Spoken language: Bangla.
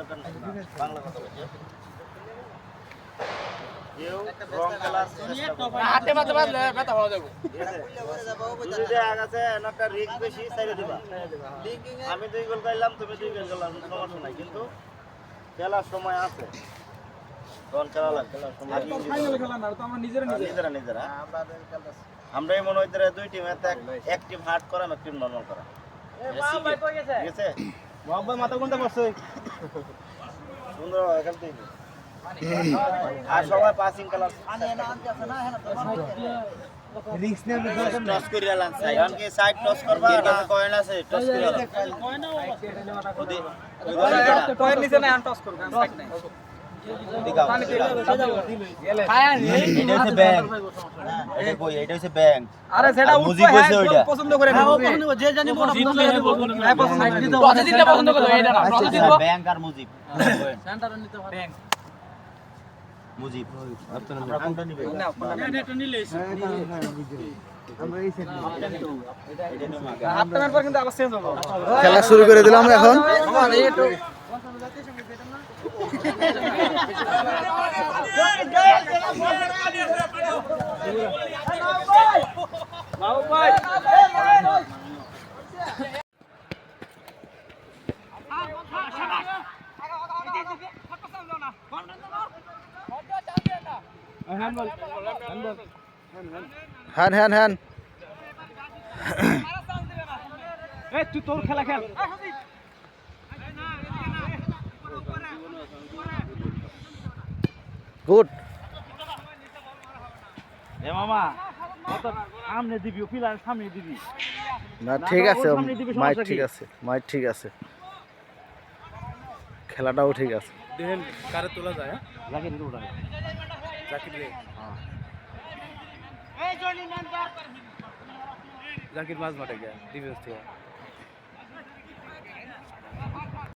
দরকার নাই বাংলা কথা বলছি কেউ রং কালার হাতে মাঝে মাঝে ব্যথা হওয়া যাবে যদি আগাছে একটা রিস্ক বেশি চাইলে দিবা আমি 2 গোল করলাম তুমি 2 গোল করলাম সমস্যা নাই কিন্তু খেলার সময় আছে রং খেলা লাগবে নিজেরা আমরা মনে হয় দুই টিম এক টিম হার্ড করা এক টিম নরমাল করা ঠিক আছে মোহাম্মদ মাথা কোনটা পড়ছে সুন্দর এখান থেকে আর সবাই পাসিং খেলা রিস্ক নিয়ে টস করিয়া লাঞ্চ চাই কারণ কি সাইড টস করবা না কয়েন আছে টস করিয়া কয়েন ওদি কয়েন নিচে না টস করব সাইড নাই দিগাও এটা হচ্ছে ব্যাংক এটা কই এটা হচ্ছে ব্যাংক আরে সেটা মুজিব হইছে ওইটা পছন্দ করে না পছন্দ যে জানি কোন পছন্দ পছন্দ করে এটা না ব্যাংক আর মুজিব সেন্টার নিতে হবে ব্যাংক মুজিব আপনারা কোনটা নেবেন না এটা নিলেই আমরা এই সেট আপনার পর কিন্তু আবার চেঞ্জ হবে খেলা শুরু করে দিলাম এখন হ্যান হ্যান হ্যান তুই তোর খেলা খেল গুড এ মামা কত সামনে দিবি পিলার সামনে দিবি না ঠিক আছে মাইক ঠিক আছে মাইক ঠিক আছে খেলাটাও ঠিক আছে দেন কারে তোলা যায় জাকির রোড জাকির রে হ্যাঁ জাকির মাঝ মাঠে গিয়া ডিফেন্স থেকে